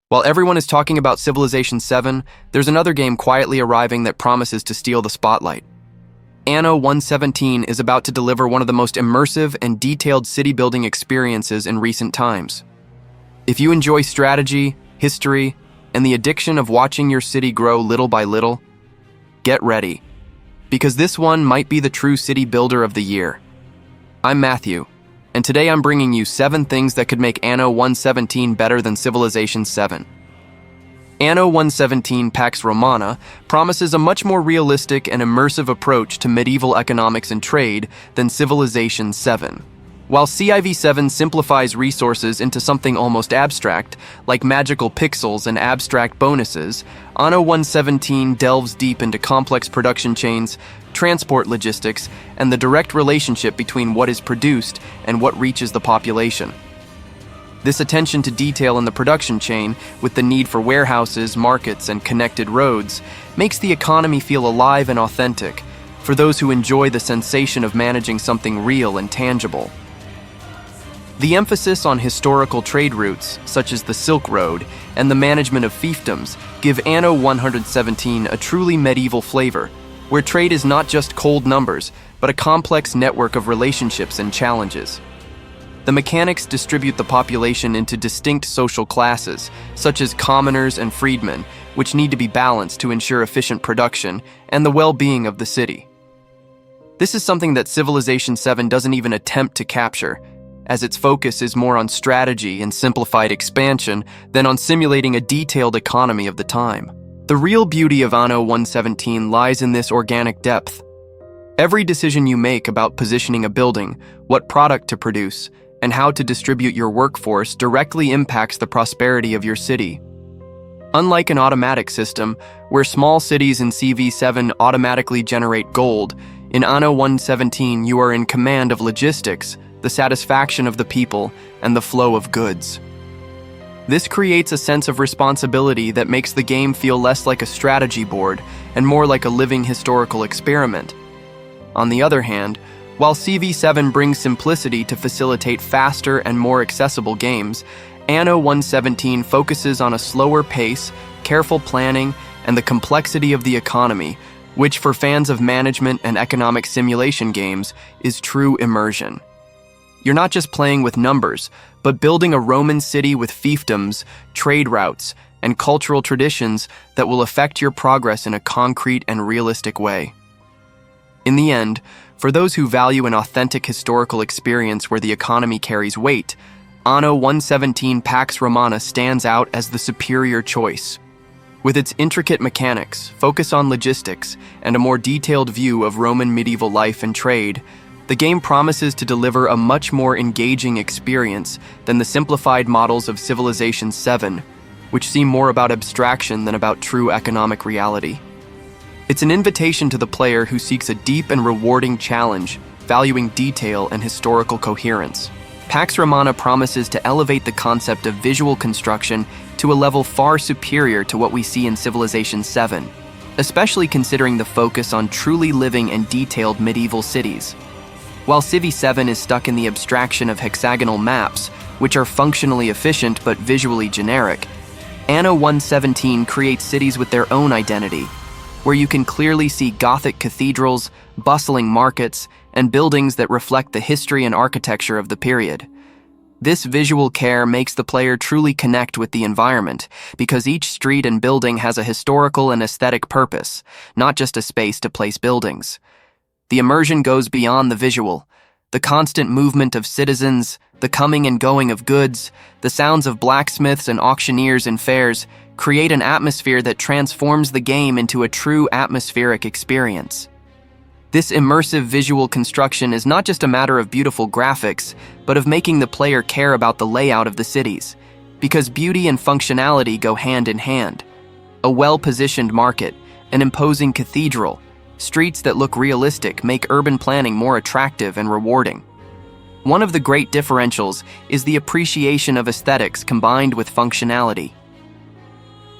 While everyone is talking about Civilization 7, there's another game quietly arriving that promises to steal the spotlight. Anno 117 is about to deliver one of the most immersive and detailed city-building experiences in recent times. If you enjoy strategy, history, and the addiction of watching your city grow little by little, get ready, because this one might be the true city builder of the year. I'm Matthew, and today I'm bringing you 7 things that could make Anno 117 better than Civilization 7. Anno 117 Pax Romana promises a much more realistic and immersive approach to medieval economics and trade than Civilization 7. While Civ 7 simplifies resources into something almost abstract, like magical pixels and abstract bonuses, Anno 117 delves deep into complex production chains, transport logistics, and the direct relationship between what is produced and what reaches the population. This attention to detail in the production chain, with the need for warehouses, markets, and connected roads, makes the economy feel alive and authentic for those who enjoy the sensation of managing something real and tangible. The emphasis on historical trade routes, such as the Silk Road, and the management of fiefdoms give Anno 117 a truly medieval flavor, where trade is not just cold numbers, but a complex network of relationships and challenges. The mechanics distribute the population into distinct social classes, such as commoners and freedmen, which need to be balanced to ensure efficient production and the well-being of the city. This is something that Civilization 7 doesn't even attempt to capture, as its focus is more on strategy and simplified expansion than on simulating a detailed economy of the time. The real beauty of Anno 117 lies in this organic depth. Every decision you make about positioning a building, what product to produce, and how to distribute your workforce directly impacts the prosperity of your city. Unlike an automatic system, where small cities in CV7 automatically generate gold, in Anno 117 you are in command of logistics, the satisfaction of the people, and the flow of goods. This creates a sense of responsibility that makes the game feel less like a strategy board and more like a living historical experiment. On the other hand, while CV7 brings simplicity to facilitate faster and more accessible games, Anno 117 focuses on a slower pace, careful planning, and the complexity of the economy, which for fans of management and economic simulation games is true immersion. You're not just playing with numbers, but building a Roman city with fiefdoms, trade routes, and cultural traditions that will affect your progress in a concrete and realistic way. In the end, for those who value an authentic historical experience where the economy carries weight, Anno 117 Pax Romana stands out as the superior choice. With its intricate mechanics, focus on logistics, and a more detailed view of Roman medieval life and trade, the game promises to deliver a much more engaging experience than the simplified models of Civilization 7, which seem more about abstraction than about true economic reality. It's an invitation to the player who seeks a deep and rewarding challenge, valuing detail and historical coherence. Pax Romana promises to elevate the concept of visual construction to a level far superior to what we see in Civilization 7, especially considering the focus on truly living and detailed medieval cities. While Civ 7 is stuck in the abstraction of hexagonal maps, which are functionally efficient but visually generic, Anno 117 creates cities with their own identity, where you can clearly see Gothic cathedrals, bustling markets, and buildings that reflect the history and architecture of the period. This visual care makes the player truly connect with the environment, because each street and building has a historical and aesthetic purpose, not just a space to place buildings. The immersion goes beyond the visual. The constant movement of citizens, the coming and going of goods, the sounds of blacksmiths and auctioneers in fairs create an atmosphere that transforms the game into a true atmospheric experience. This immersive visual construction is not just a matter of beautiful graphics, but of making the player care about the layout of the cities, because beauty and functionality go hand in hand. A well-positioned market, an imposing cathedral, streets that look realistic make urban planning more attractive and rewarding. One of the great differentials is the appreciation of aesthetics combined with functionality.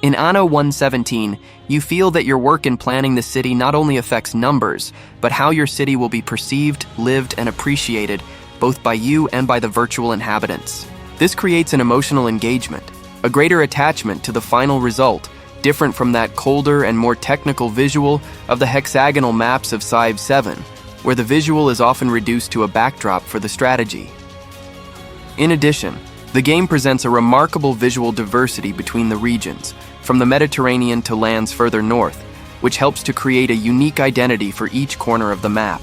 In Anno 117, you feel that your work in planning the city not only affects numbers, but how your city will be perceived, lived, and appreciated, both by you and by the virtual inhabitants. This creates an emotional engagement, a greater attachment to the final result, different from that colder and more technical visual of the hexagonal maps of Civ 7, where the visual is often reduced to a backdrop for the strategy. In addition, the game presents a remarkable visual diversity between the regions, from the Mediterranean to lands further north, which helps to create a unique identity for each corner of the map.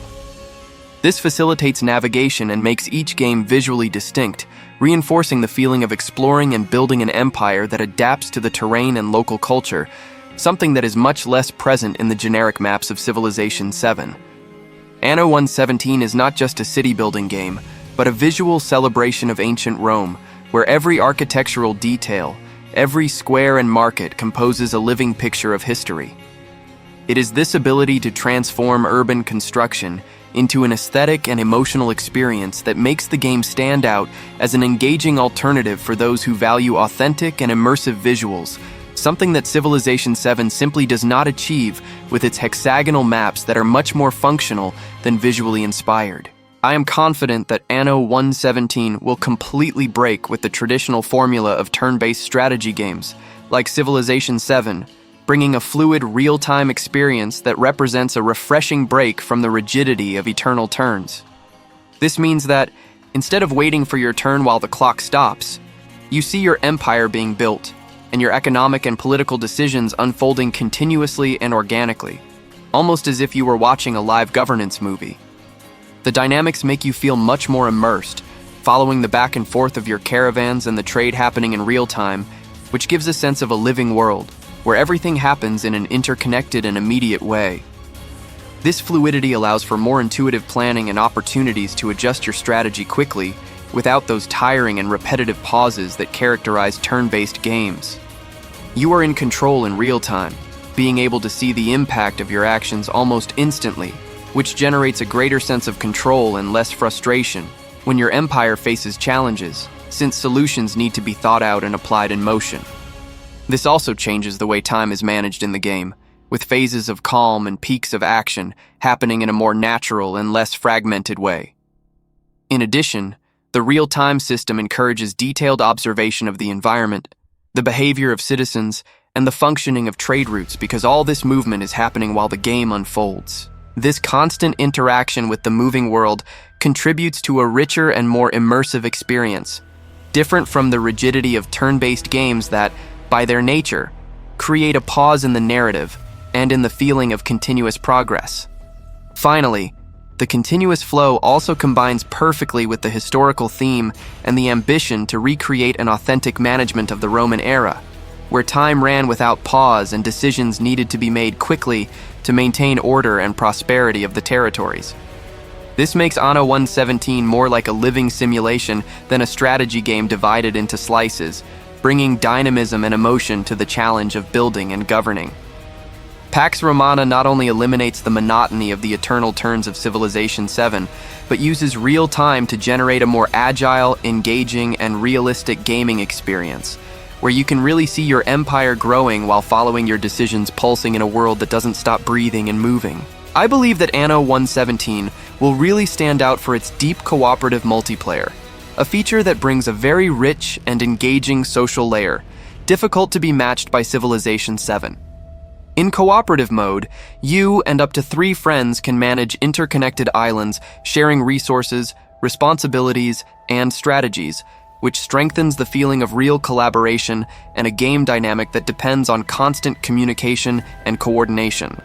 This facilitates navigation and makes each game visually distinct, reinforcing the feeling of exploring and building an empire that adapts to the terrain and local culture, something that is much less present in the generic maps of Civilization 7. Anno 117 is not just a city-building game, but a visual celebration of ancient Rome, where every architectural detail, every square and market composes a living picture of history. It is this ability to transform urban construction into an aesthetic and emotional experience that makes the game stand out as an engaging alternative for those who value authentic and immersive visuals, something that Civilization 7 simply does not achieve with its hexagonal maps that are much more functional than visually inspired. I am confident that Anno 117 will completely break with the traditional formula of turn-based strategy games, like Civilization 7, bringing a fluid, real-time experience that represents a refreshing break from the rigidity of eternal turns. This means that, instead of waiting for your turn while the clock stops, you see your empire being built, and your economic and political decisions unfolding continuously and organically, almost as if you were watching a live governance movie. The dynamics make you feel much more immersed, following the back and forth of your caravans and the trade happening in real time, which gives a sense of a living world, where everything happens in an interconnected and immediate way. This fluidity allows for more intuitive planning and opportunities to adjust your strategy quickly, without those tiring and repetitive pauses that characterize turn-based games. You are in control in real time, being able to see the impact of your actions almost instantly, which generates a greater sense of control and less frustration when your empire faces challenges, since solutions need to be thought out and applied in motion. This also changes the way time is managed in the game, with phases of calm and peaks of action happening in a more natural and less fragmented way. In addition, the real-time system encourages detailed observation of the environment, the behavior of citizens, and the functioning of trade routes, because all this movement is happening while the game unfolds. This constant interaction with the moving world contributes to a richer and more immersive experience, different from the rigidity of turn-based games that, by their nature, create a pause in the narrative and in the feeling of continuous progress. Finally, the continuous flow also combines perfectly with the historical theme and the ambition to recreate an authentic management of the Roman era, where time ran without pause and decisions needed to be made quickly to maintain order and prosperity of the territories. This makes Anno 117 more like a living simulation than a strategy game divided into slices, bringing dynamism and emotion to the challenge of building and governing. Pax Romana not only eliminates the monotony of the eternal turns of Civilization 7, but uses real time to generate a more agile, engaging, and realistic gaming experience, where you can really see your empire growing while following your decisions pulsing in a world that doesn't stop breathing and moving. I believe that Anno 117 will really stand out for its deep cooperative multiplayer, a feature that brings a very rich and engaging social layer, difficult to be matched by Civilization 7. In cooperative mode, you and up to 3 friends can manage interconnected islands, sharing resources, responsibilities, and strategies, which strengthens the feeling of real collaboration and a game dynamic that depends on constant communication and coordination.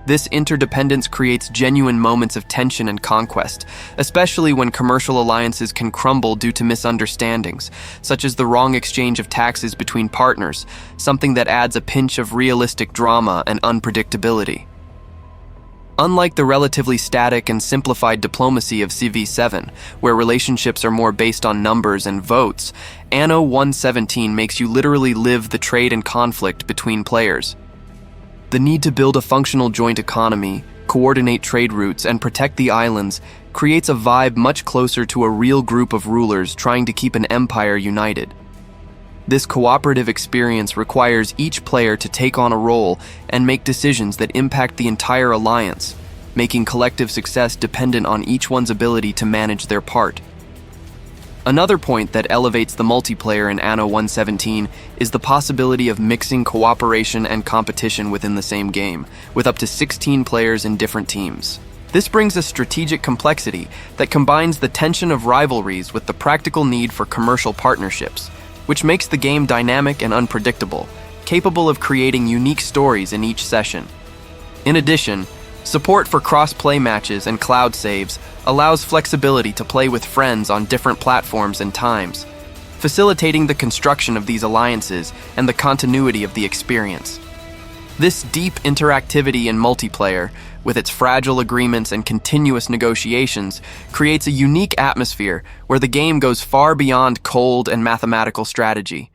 This interdependence creates genuine moments of tension and conquest, especially when commercial alliances can crumble due to misunderstandings, such as the wrong exchange of taxes between partners, something that adds a pinch of realistic drama and unpredictability. Unlike the relatively static and simplified diplomacy of CV7, where relationships are more based on numbers and votes, Anno 117 makes you literally live the trade and conflict between players. The need to build a functional joint economy, coordinate trade routes, and protect the islands creates a vibe much closer to a real group of rulers trying to keep an empire united. This cooperative experience requires each player to take on a role and make decisions that impact the entire alliance, making collective success dependent on each one's ability to manage their part. Another point that elevates the multiplayer in Anno 117 is the possibility of mixing cooperation and competition within the same game, with up to 16 players in different teams. This brings a strategic complexity that combines the tension of rivalries with the practical need for commercial partnerships, which makes the game dynamic and unpredictable, capable of creating unique stories in each session. In addition, support for cross-play matches and cloud saves allows flexibility to play with friends on different platforms and times, facilitating the construction of these alliances and the continuity of the experience. This deep interactivity in multiplayer, with its fragile agreements and continuous negotiations, creates a unique atmosphere where the game goes far beyond cold and mathematical strategy.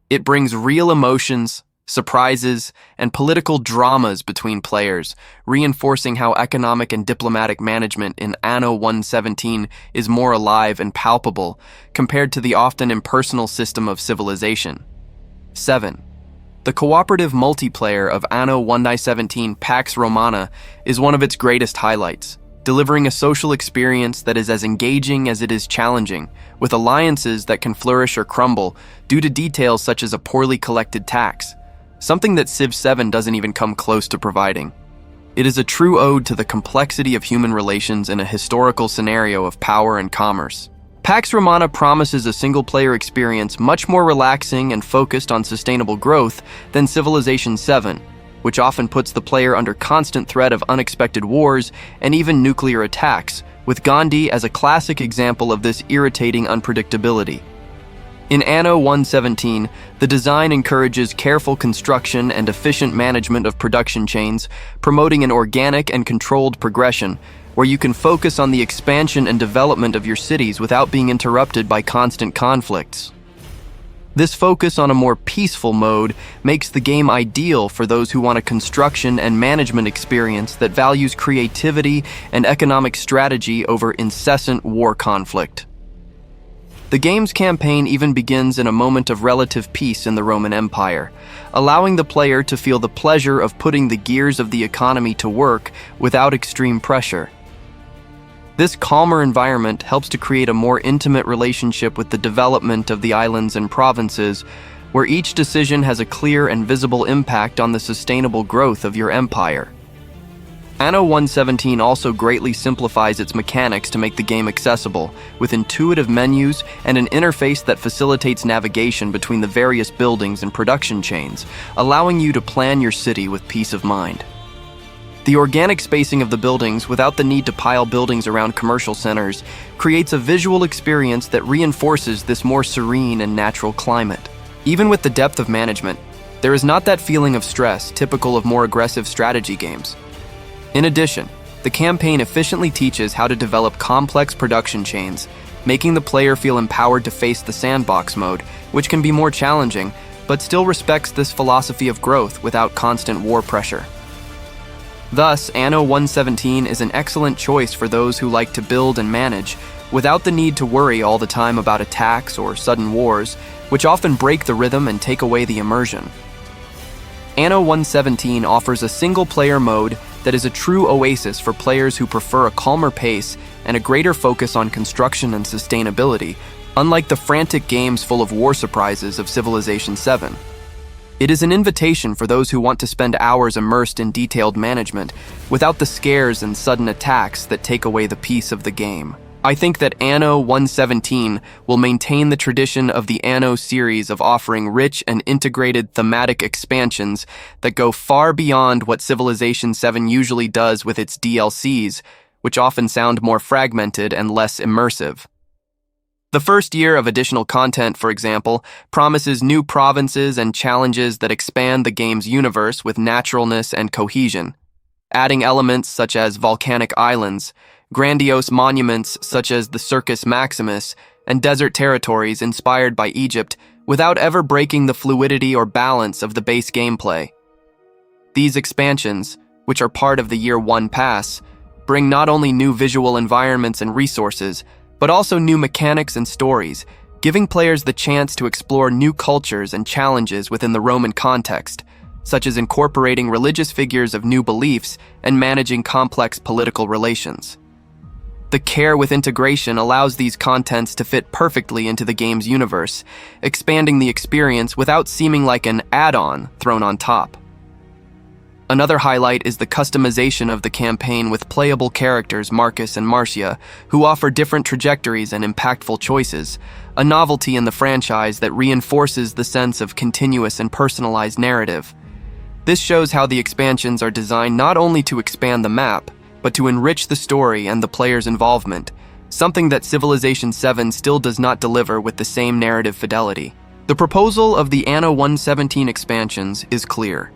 It brings real emotions, surprises, and political dramas between players, reinforcing how economic and diplomatic management in Anno 117 is more alive and palpable compared to the often impersonal system of Civilization. 7. The cooperative multiplayer of Anno 117 Pax Romana is one of its greatest highlights, delivering a social experience that is as engaging as it is challenging, with alliances that can flourish or crumble due to details such as a poorly collected tax, something that Civ 7 doesn't even come close to providing. It is a true ode to the complexity of human relations in a historical scenario of power and commerce. Pax Romana promises a single-player experience much more relaxing and focused on sustainable growth than Civilization 7, which often puts the player under constant threat of unexpected wars and even nuclear attacks, with Gandhi as a classic example of this irritating unpredictability. In Anno 117, the design encourages careful construction and efficient management of production chains, promoting an organic and controlled progression, where you can focus on the expansion and development of your cities without being interrupted by constant conflicts. This focus on a more peaceful mode makes the game ideal for those who want a construction and management experience that values creativity and economic strategy over incessant war conflict. The game's campaign even begins in a moment of relative peace in the Roman Empire, allowing the player to feel the pleasure of putting the gears of the economy to work without extreme pressure. This calmer environment helps to create a more intimate relationship with the development of the islands and provinces, where each decision has a clear and visible impact on the sustainable growth of your empire. Anno 117 also greatly simplifies its mechanics to make the game accessible, with intuitive menus and an interface that facilitates navigation between the various buildings and production chains, allowing you to plan your city with peace of mind. The organic spacing of the buildings, without the need to pile buildings around commercial centers, creates a visual experience that reinforces this more serene and natural climate. Even with the depth of management, there is not that feeling of stress typical of more aggressive strategy games. In addition, the campaign efficiently teaches how to develop complex production chains, making the player feel empowered to face the sandbox mode, which can be more challenging, but still respects this philosophy of growth without constant war pressure. Thus, Anno 117 is an excellent choice for those who like to build and manage, without the need to worry all the time about attacks or sudden wars, which often break the rhythm and take away the immersion. Anno 117 offers a single-player mode that is a true oasis for players who prefer a calmer pace and a greater focus on construction and sustainability, unlike the frantic games full of war surprises of Civilization 7. It is an invitation for those who want to spend hours immersed in detailed management, without the scares and sudden attacks that take away the peace of the game. I think that Anno 117 will maintain the tradition of the Anno series of offering rich and integrated thematic expansions that go far beyond what Civilization 7 usually does with its DLCs, which often sound more fragmented and less immersive. The first year of additional content, for example, promises new provinces and challenges that expand the game's universe with naturalness and cohesion, adding elements such as volcanic islands, grandiose monuments such as the Circus Maximus, and desert territories inspired by Egypt without ever breaking the fluidity or balance of the base gameplay. These expansions, which are part of the Year 1 pass, bring not only new visual environments and resources, but also new mechanics and stories, giving players the chance to explore new cultures and challenges within the Roman context, such as incorporating religious figures of new beliefs and managing complex political relations. The care with integration allows these contents to fit perfectly into the game's universe, expanding the experience without seeming like an add-on thrown on top. Another highlight is the customization of the campaign with playable characters Marcus and Marcia, who offer different trajectories and impactful choices, a novelty in the franchise that reinforces the sense of continuous and personalized narrative. This shows how the expansions are designed not only to expand the map, but to enrich the story and the player's involvement, something that Civilization 7 still does not deliver with the same narrative fidelity. The proposal of the Anno 117 expansions is clear.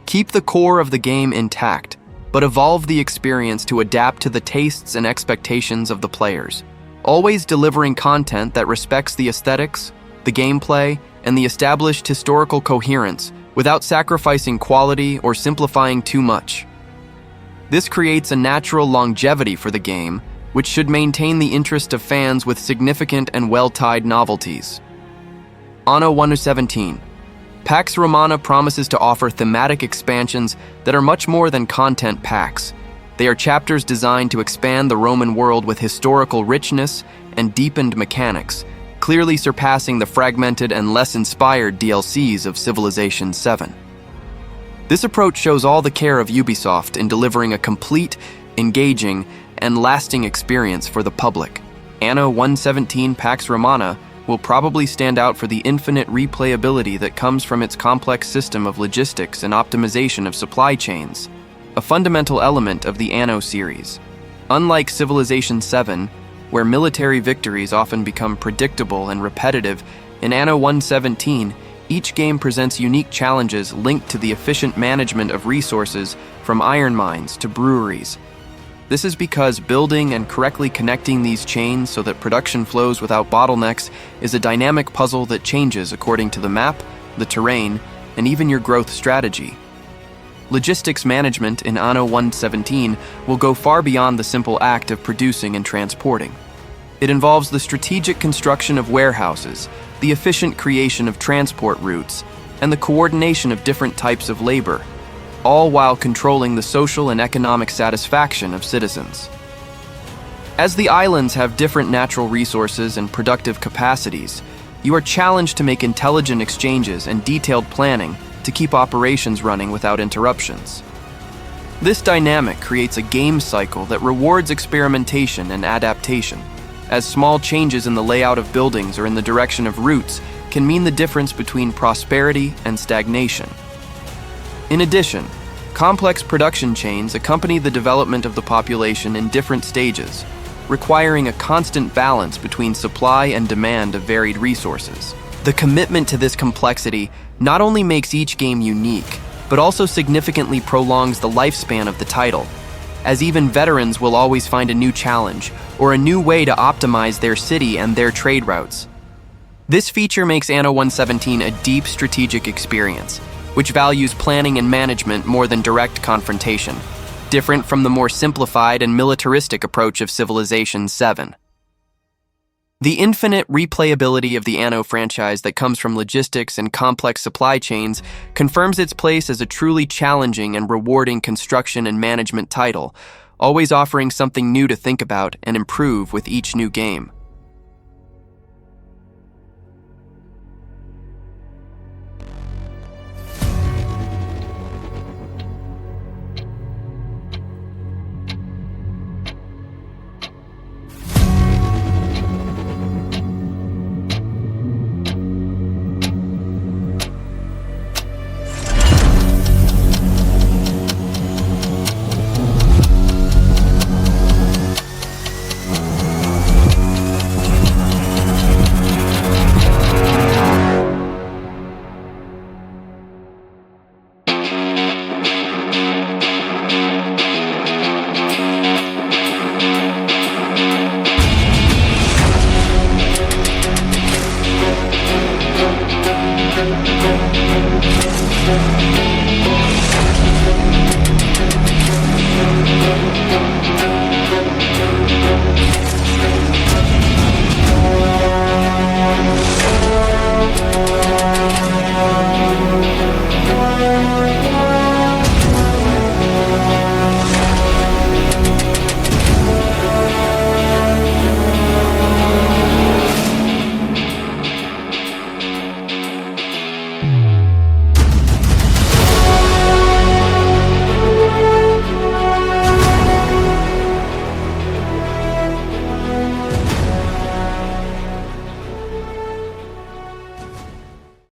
Keep the core of the game intact, but evolve the experience to adapt to the tastes and expectations of the players, always delivering content that respects the aesthetics, the gameplay, and the established historical coherence without sacrificing quality or simplifying too much. This creates a natural longevity for the game, which should maintain the interest of fans with significant and well-timed novelties. Anno 117. Pax Romana promises to offer thematic expansions that are much more than content packs. They are chapters designed to expand the Roman world with historical richness and deepened mechanics, clearly surpassing the fragmented and less inspired DLCs of Civilization 7. This approach shows all the care of Ubisoft in delivering a complete, engaging, and lasting experience for the public. Anno 117 Pax Romana will probably stand out for the infinite replayability that comes from its complex system of logistics and optimization of supply chains, a fundamental element of the Anno series. Unlike Civilization 7, where military victories often become predictable and repetitive, in Anno 117, each game presents unique challenges linked to the efficient management of resources from iron mines to breweries. This is because building and correctly connecting these chains so that production flows without bottlenecks is a dynamic puzzle that changes according to the map, the terrain, and even your growth strategy. Logistics management in Anno 117 will go far beyond the simple act of producing and transporting. It involves the strategic construction of warehouses, the efficient creation of transport routes, and the coordination of different types of labor, all while controlling the social and economic satisfaction of citizens. As the islands have different natural resources and productive capacities, you are challenged to make intelligent exchanges and detailed planning to keep operations running without interruptions. This dynamic creates a game cycle that rewards experimentation and adaptation, as small changes in the layout of buildings or in the direction of routes can mean the difference between prosperity and stagnation. In addition, complex production chains accompany the development of the population in different stages, requiring a constant balance between supply and demand of varied resources. The commitment to this complexity not only makes each game unique, but also significantly prolongs the lifespan of the title, as even veterans will always find a new challenge or a new way to optimize their city and their trade routes. This feature makes Anno 117 a deep strategic experience, which values planning and management more than direct confrontation, different from the more simplified and militaristic approach of Civilization 7. The infinite replayability of the Anno franchise that comes from logistics and complex supply chains confirms its place as a truly challenging and rewarding construction and management title, always offering something new to think about and improve with each new game.